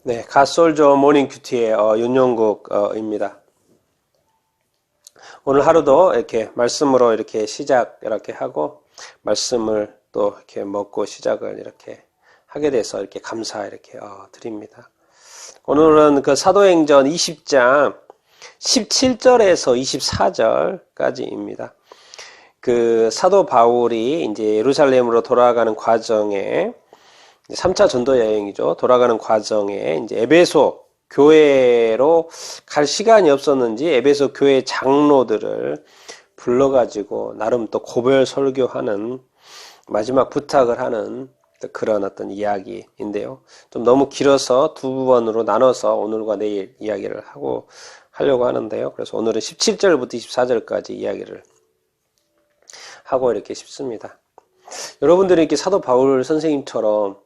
네, 갓솔저 모닝 큐티의 윤용국입니다. 오늘 하루도 이렇게 말씀으로 이렇게 시작 이렇게 하고 말씀을 또 이렇게 먹고 시작을 이렇게 하게 돼서 이렇게 감사 이렇게 드립니다. 오늘은 그 사도행전 20장 17절에서 24절까지입니다. 그 사도 바울이 이제 예루살렘으로 돌아가는 과정에 3차 전도 여행이죠. 돌아가는 과정에 이제 에베소 교회로 갈 시간이 없었는지 에베소 교회 장로들을 불러가지고 나름 또 고별 설교하는 마지막 부탁을 하는 그런 어떤 이야기인데요. 좀 너무 길어서 두 번으로 나눠서 오늘과 내일 이야기를 하려고 하는데요. 그래서 오늘은 17절부터 24절까지 이야기를 하고 이렇게 싶습니다. 여러분들이 이렇게 사도 바울 선생님처럼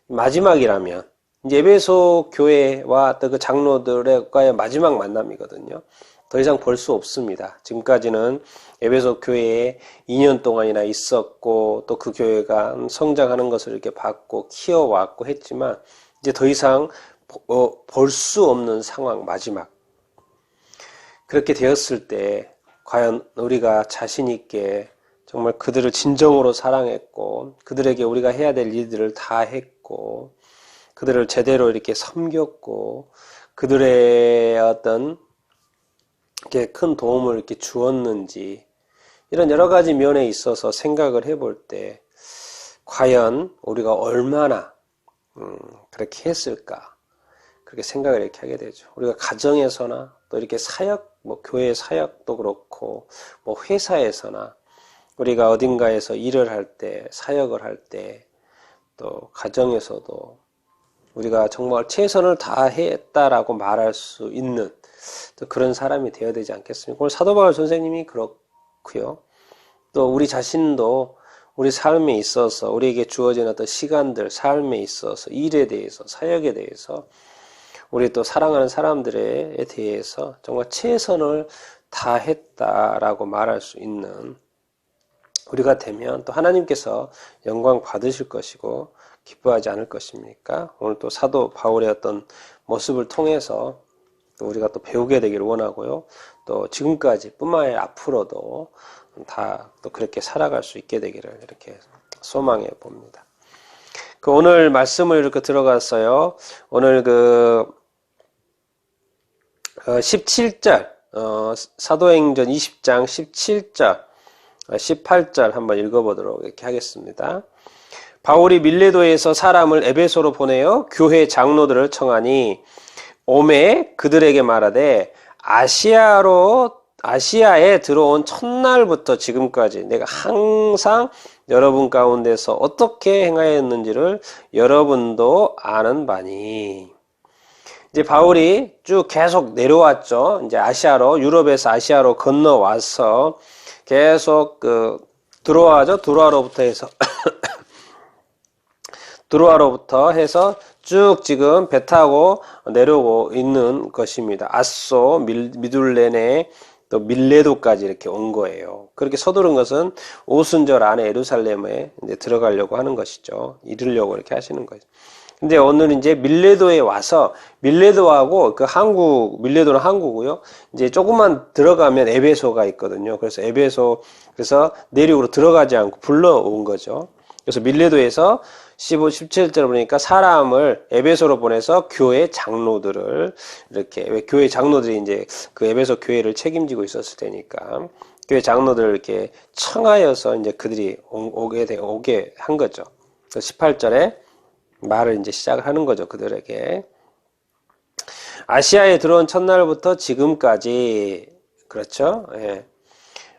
마지막이라면 이제 에베소 교회와 또 그 장로들과의 마지막 만남이거든요. 더 이상 볼 수 없습니다. 지금까지는 에베소 교회에 2년 동안이나 있었고 또 그 교회가 성장하는 것을 이렇게 봤고 키워왔고 했지만 이제 더 이상 볼 수 없는 상황 마지막. 그렇게 되었을 때 과연 우리가 자신 있게 정말 그들을 진정으로 사랑했고 그들에게 우리가 해야 될 일들을 다 했고 그들을 제대로 이렇게 섬겼고 그들의 어떤 이렇게 큰 도움을 이렇게 주었는지 이런 여러 가지 면에 있어서 생각을 해볼 때 과연 우리가 얼마나 그렇게 했을까 그렇게 생각을 이렇게 하게 되죠. 우리가 가정에서나 또 이렇게 사역 뭐 교회 사역도 그렇고 뭐 회사에서나 우리가 어딘가에서 일을 할 때, 사역을 할 때, 또 가정에서도 우리가 정말 최선을 다했다라고 말할 수 있는 또 그런 사람이 되어야 되지 않겠습니까? 오늘 사도 바울 선생님이 그렇고요. 또 우리 자신도 우리 삶에 있어서 우리에게 주어진 어떤 시간들, 삶에 있어서 일에 대해서, 사역에 대해서 우리 또 사랑하는 사람들에 대해서 정말 최선을 다했다라고 말할 수 있는 우리가 되면 또 하나님께서 영광 받으실 것이고 기뻐하지 않을 것입니까? 오늘 또 사도 바울의 어떤 모습을 통해서 또 우리가 또 배우게 되기를 원하고요. 또 지금까지 뿐만 아니라 앞으로도 다 또 그렇게 살아갈 수 있게 되기를 이렇게 소망해 봅니다. 그 오늘 말씀을 이렇게 들어갔어요. 오늘 그 17절 사도행전 20장 17절 18절 한번 읽어보도록 이렇게 하겠습니다. 바울이 밀레도에서 사람을 에베소로 보내어 교회 장로들을 청하니 오매 그들에게 말하되 아시아에 들어온 첫날부터 지금까지 내가 항상 여러분 가운데서 어떻게 행하였는지를 여러분도 아는 바니. 이제 바울이 쭉 계속 내려왔죠. 이제 유럽에서 아시아로 건너와서 계속 드로아죠. 드로아로부터 해서 쭉 지금 배 타고 내려오고 있는 것입니다. 아소, 미둘레네, 또 밀레도까지 이렇게 온 거예요. 그렇게 서두른 것은 오순절 안에 예루살렘에 이제 들어가려고 하는 것이죠. 이르려고 이렇게 하시는 거죠. 근데 오늘 이제 밀레도에 와서 밀레도하고 밀레도는 항구고요. 이제 조금만 들어가면 에베소가 있거든요. 그래서 그래서 내륙으로 들어가지 않고 불러온 거죠. 그래서 밀레도에서 15, 17절 보니까 사람을 에베소로 보내서 교회 장로들을 이렇게, 왜 교회 장로들이 이제 그 에베소 교회를 책임지고 있었을 테니까 교회 장로들을 이렇게 청하여서 이제 그들이 오게 한 거죠. 그래서 18절에 말을 이제 시작을 하는 거죠. 그들에게. 아시아에 들어온 첫날부터 지금까지, 그렇죠? 예.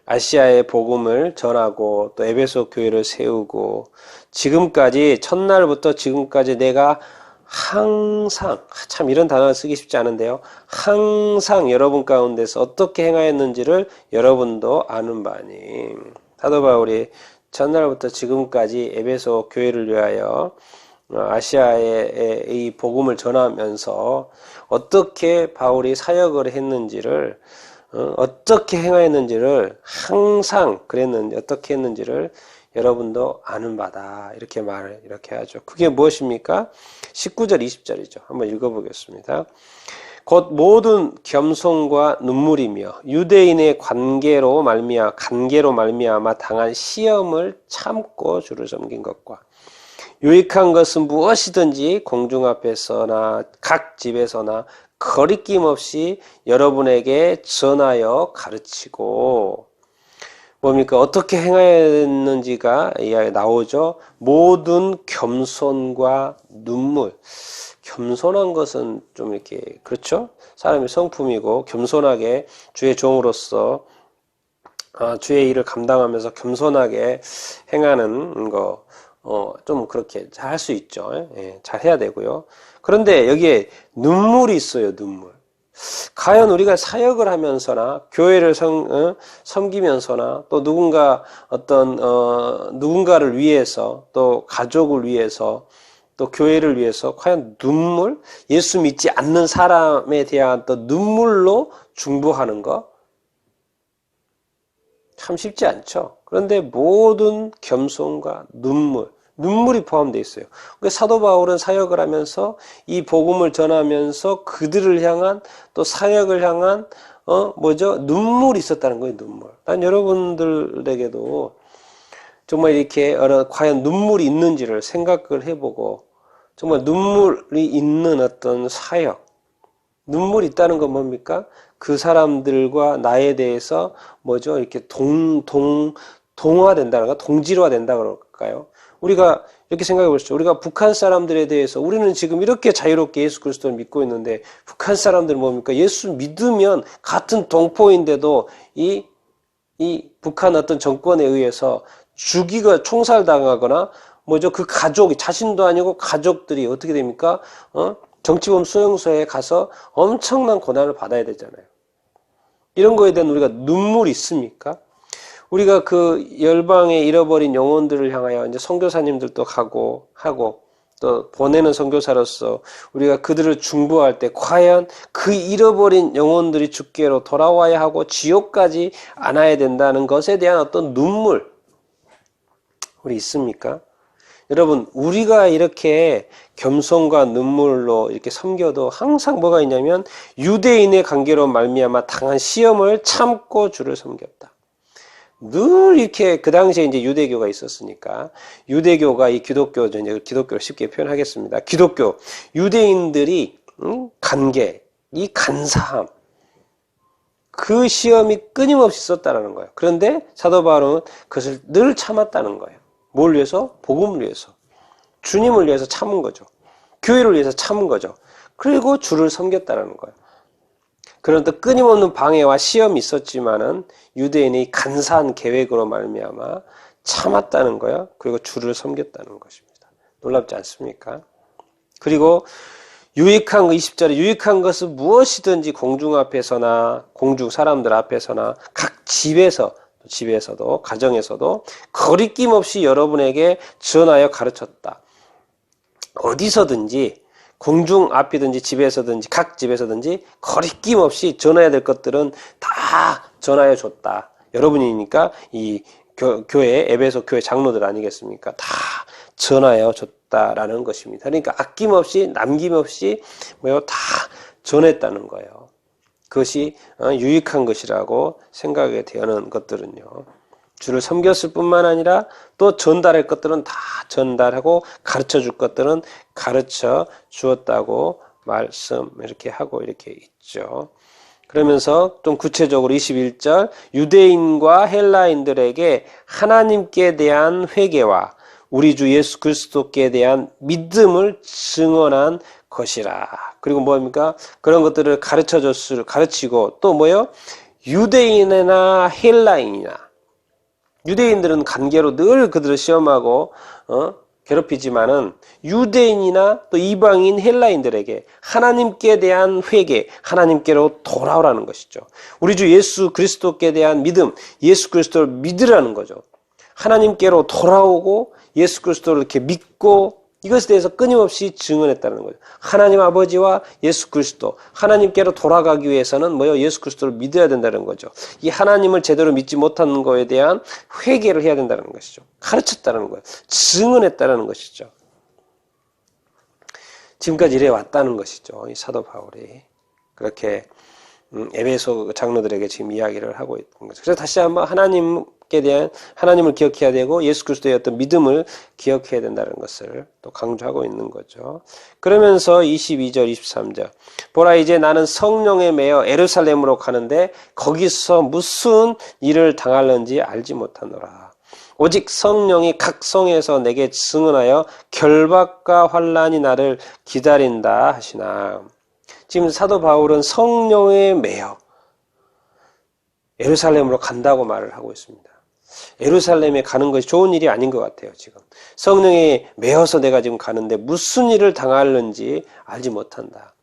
아시아의 복음을 전하고 또 에베소 교회를 세우고 지금까지 첫날부터 지금까지 내가 항상 참 이런 단어를 쓰기 쉽지 않은데요. 항상 여러분 가운데서 어떻게 행하였는지를 여러분도 아는 바니. 사도 바울이 첫날부터 지금까지 에베소 교회를 위하여 아시아의 이 복음을 전하면서 어떻게 바울이 사역을 했는지를 어떻게 행하였는지를 항상 어떻게 했는지를 여러분도 아는 바다. 이렇게 말을 이렇게 하죠. 그게 무엇입니까? 19절 20절이죠. 한번 읽어보겠습니다. 곧 모든 겸손과 눈물이며 유대인의 간계로 말미암아 당한 시험을 참고 주를 섬긴 것과 유익한 것은 무엇이든지 공중 앞에서나 각 집에서나 거리낌 없이 여러분에게 전하여 가르치고, 뭡니까? 어떻게 행해야 되는지가 이야기 나오죠. 모든 겸손과 눈물. 겸손한 것은 좀 이렇게, 그렇죠? 사람의 성품이고, 겸손하게 주의 종으로서 주의 일을 감당하면서 겸손하게 행하는 거, 좀 그렇게 잘 할 수 있죠. 예, 잘 해야 되고요. 그런데 여기에 눈물이 있어요, 눈물. 과연 우리가 사역을 하면서나, 교회를 섬기면서나, 또 누군가를 위해서, 또 가족을 위해서, 또 교회를 위해서, 과연 눈물? 예수 믿지 않는 사람에 대한 또 눈물로 중보하는 거? 참 쉽지 않죠. 그런데 모든 겸손과 눈물이 포함되어 있어요. 그러니까 사도 바울은 사역을 하면서 이 복음을 전하면서 그들을 향한 또 사역을 향한 눈물이 있었다는 거예요. 눈물. 난 여러분들에게도 정말 이렇게 과연 눈물이 있는지를 생각을 해보고 정말 눈물이 있는 어떤 사역, 눈물이 있다는 건 뭡니까? 그 사람들과 나에 대해서 이렇게 동화된다는 거, 동질화된다 그럴까요? 우리가 이렇게 생각해 보시죠. 우리가 북한 사람들에 대해서 우리는 지금 이렇게 자유롭게 예수 그리스도를 믿고 있는데 북한 사람들은 뭡니까? 예수 믿으면 같은 동포인데도 이 북한 어떤 정권에 의해서 총살당하거나 그 가족이 자신도 아니고 가족들이 어떻게 됩니까? 정치범 수용소에 가서 엄청난 고난을 받아야 되잖아요. 이런 거에 대한 우리가 눈물이 있습니까? 우리가 그 열방에 잃어버린 영혼들을 향하여 이제 선교사님들도 하고 또 보내는 선교사로서 우리가 그들을 중보할 때 과연 그 잃어버린 영혼들이 주께로 돌아와야 하고 지옥까지 안 와야 된다는 것에 대한 어떤 눈물 우리 있습니까? 여러분, 우리가 이렇게 겸손과 눈물로 이렇게 섬겨도 항상 뭐가 있냐면 유대인의 관계로 말미암아 당한 시험을 참고 주를 섬겼다. 늘 이렇게 그 당시에 이제 유대교가 있었으니까 유대교가 이 기독교를 쉽게 표현하겠습니다. 기독교 유대인들이 이 간사함 그 시험이 끊임없이 있었다는 거예요. 그런데 사도 바울은 그것을 늘 참았다는 거예요. 뭘 위해서? 복음을 위해서. 주님을 위해서 참은 거죠. 교회를 위해서 참은 거죠. 그리고 주를 섬겼다는 거예요. 그런데 끊임없는 방해와 시험이 있었지만은 유대인이 간사한 계획으로 말미암아 참았다는 거예요. 그리고 주를 섬겼다는 것입니다. 놀랍지 않습니까? 그리고 유익한 20절에 유익한 것은 무엇이든지 공중 사람들 앞에서나 각 집에서도 가정에서도 거리낌 없이 여러분에게 전하여 가르쳤다. 어디서든지 공중 앞이든지 집에서든지 각 집에서든지 거리낌 없이 전해야 될 것들은 다 전하여 줬다. 여러분이니까 이 교회 에베소 교회 장로들 아니겠습니까? 다 전하여 줬다라는 것입니다. 그러니까 아낌없이 남김없이 다 전했다는 거예요. 그것이 유익한 것이라고 생각이 되는 것들은요. 주를 섬겼을 뿐만 아니라 또 전달할 것들은 다 전달하고 가르쳐 줄 것들은 가르쳐 주었다고 말씀 이렇게 하고 이렇게 있죠. 그러면서 좀 구체적으로 21절 유대인과 헬라인들에게 하나님께 대한 회개와 우리 주 예수 그리스도께 대한 믿음을 증언한 것이라. 그리고 뭡니까? 그런 것들을 가르치고 또 뭐요? 유대인이나 헬라인이나 유대인들은 관계로 늘 그들을 시험하고 괴롭히지만은 유대인이나 또 이방인 헬라인들에게 하나님께 대한 회개, 하나님께로 돌아오라는 것이죠. 우리 주 예수 그리스도께 대한 믿음, 예수 그리스도를 믿으라는 거죠. 하나님께로 돌아오고 예수 그리스도를 이렇게 믿고 이것에 대해서 끊임없이 증언했다는 거죠. 하나님 아버지와 예수 그리스도, 하나님께로 돌아가기 위해서는 뭐요? 예수 그리스도를 믿어야 된다는 거죠. 이 하나님을 제대로 믿지 못하는 거에 대한 회개를 해야 된다는 것이죠. 가르쳤다는 거예요. 증언했다는 것이죠. 지금까지 이래 왔다는 것이죠. 이 사도 바울이 그렇게 에베소 장로들에게 지금 이야기를 하고 있는 거죠. 그래서 다시 한번 하나님께 대한 하나님을 기억해야 되고 예수 그리스도의 어떤 믿음을 기억해야 된다는 것을 또 강조하고 있는 거죠. 그러면서 22절, 23절 보라 이제 나는 성령에 매여 예루살렘으로 가는데 거기서 무슨 일을 당할는지 알지 못하노라. 오직 성령이 각 성에서 내게 증언하여 결박과 환난이 나를 기다린다 하시나. 지금 사도 바울은 성령에 매여 예루살렘으로 간다고 말을 하고 있습니다. 예루살렘에 가는 것이 좋은 일이 아닌 것 같아요. 지금 성령에 매여서 내가 지금 가는데 무슨 일을 당하는지 알지 못한다.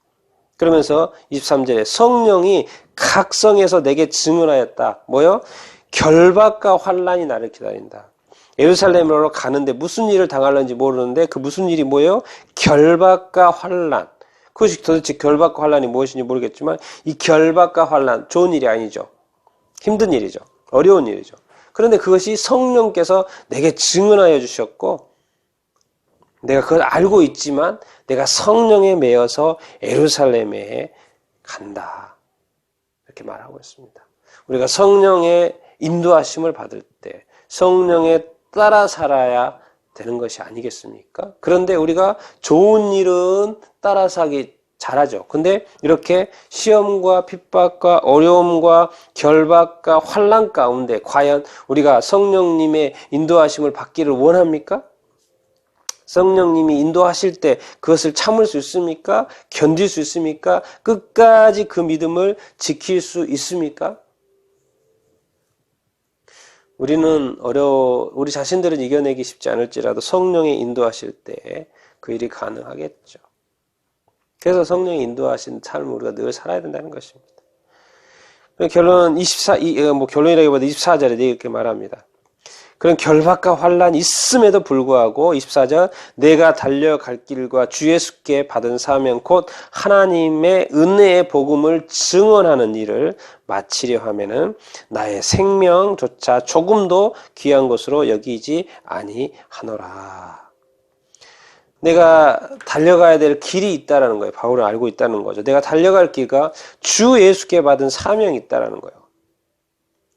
그러면서 23절에 성령이 각 성에서 내게 증언하였다. 뭐요? 결박과 환난이 나를 기다린다. 예루살렘으로 가는데 무슨 일을 당하는지 모르는데 그 무슨 일이 뭐예요? 결박과 환난. 그것이 도대체 결박과 환난이 무엇인지 모르겠지만 이 결박과 환난 좋은 일이 아니죠. 힘든 일이죠. 어려운 일이죠. 그런데 그것이 성령께서 내게 증언하여 주셨고 내가 그걸 알고 있지만 내가 성령에 매여서 예루살렘에 간다. 이렇게 말하고 있습니다. 우리가 성령의 인도하심을 받을 때 성령에 따라 살아야 되는 것이 아니겠습니까? 그런데 우리가 좋은 일은 따라서 하기 잘하죠. 근데 이렇게 시험과 핍박과 어려움과 결박과 환난 가운데 과연 우리가 성령님의 인도하심을 받기를 원합니까? 성령님이 인도하실 때 그것을 참을 수 있습니까? 견딜 수 있습니까? 끝까지 그 믿음을 지킬 수 있습니까? 우리 자신들은 이겨내기 쉽지 않을지라도 성령이 인도하실 때 그 일이 가능하겠죠. 그래서 성령이 인도하신 삶을 우리가 늘 살아야 된다는 것입니다. 결론이라기보다 24절에 이렇게 말합니다. 그런 결박과 환난이 있음에도 불구하고 24절 내가 달려갈 길과 주 예수께 받은 사명 곧 하나님의 은혜의 복음을 증언하는 일을 마치려 하면은 나의 생명조차 조금도 귀한 것으로 여기지 아니하노라. 내가 달려가야 될 길이 있다라는 거예요. 바울은 알고 있다는 거죠. 내가 달려갈 길과 주 예수께 받은 사명이 있다라는 거예요.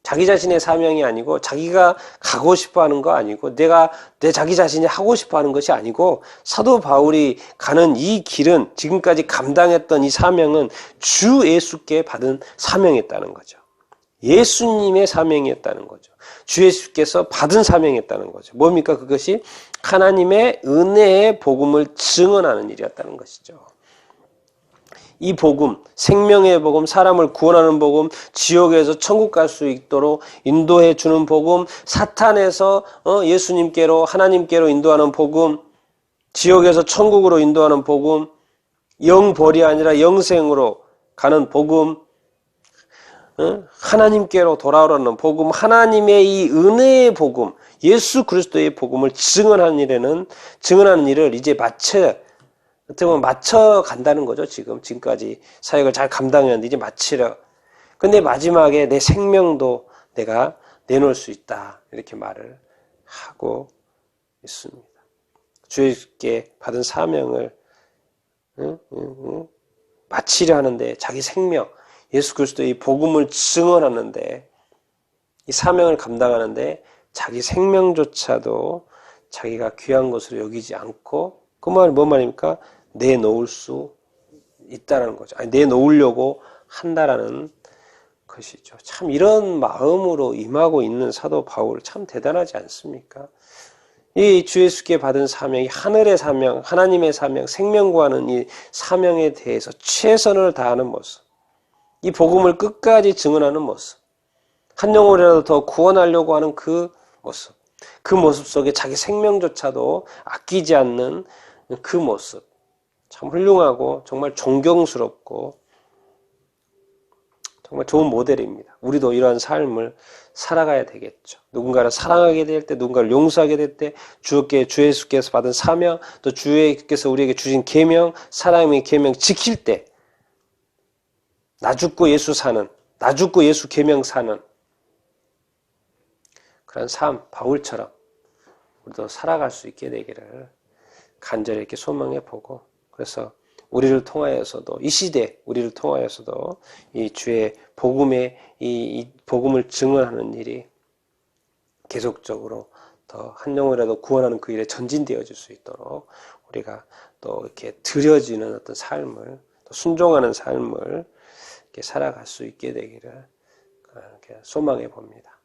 자기 자신의 사명이 아니고 자기가 가고 싶어 하는 거 아니고 내 자기 자신이 하고 싶어 하는 것이 아니고 사도 바울이 가는 이 길은 지금까지 감당했던 이 사명은 주 예수께 받은 사명이었다는 거죠. 예수님의 사명이었다는 거죠. 주 예수께서 받은 사명이었다는 거죠. 뭡니까? 그것이 하나님의 은혜의 복음을 증언하는 일이었다는 것이죠. 이 복음, 생명의 복음, 사람을 구원하는 복음, 지옥에서 천국 갈 수 있도록 인도해 주는 복음, 사탄에서 예수님께로 하나님께로 인도하는 복음, 지옥에서 천국으로 인도하는 복음, 영벌이 아니라 영생으로 가는 복음, 하나님께로 돌아오라는 복음, 하나님의 이 은혜의 복음, 예수 그리스도의 복음을 증언하는 일을 이제 어떻게 보면 맞춰 간다는 거죠. 지금까지 사역을 잘 감당했는데 이제 마치려. 근데 마지막에 내 생명도 내가 내놓을 수 있다. 이렇게 말을 하고 있습니다. 주님께 받은 사명을 마치려 하는데 자기 생명, 예수 그리스도의 복음을 증언하는데 이 사명을 감당하는데 자기 생명조차도 자기가 귀한 것으로 여기지 않고 그 말은 뭔 말입니까? 내놓을 수 있다는 거죠. 내놓으려고 한다라는 것이죠. 참 이런 마음으로 임하고 있는 사도 바울 참 대단하지 않습니까? 이 주 예수께 받은 사명이 하늘의 사명, 하나님의 사명, 생명과는 이 사명에 대해서 최선을 다하는 모습, 이 복음을 끝까지 증언하는 모습, 한 영혼이라도 더 구원하려고 하는 그 모습 속에 자기 생명조차도 아끼지 않는 그 모습, 참 훌륭하고 정말 존경스럽고 정말 좋은 모델입니다. 우리도 이러한 삶을 살아가야 되겠죠. 누군가를 사랑하게 될 때, 누군가를 용서하게 될 때, 주 예수께서 받은 사명, 또 주께서 우리에게 주신 계명, 사랑의 계명 지킬 때, 나 죽고 예수 사는, 나 죽고 예수 계명 사는 그런 삶, 바울처럼 우리도 살아갈 수 있게 되기를 간절히 이렇게 소망해 보고, 그래서 우리를 통하여서도, 이 시대 우리를 통하여서도 이 주의 복음의 이 복음을 증언하는 일이 계속적으로 더 한 영혼이라도 구원하는 그 일에 전진되어질 수 있도록 우리가 또 이렇게 드려지는 어떤 삶을, 또 순종하는 삶을 이렇게 살아갈 수 있게 되기를 이렇게 소망해 봅니다.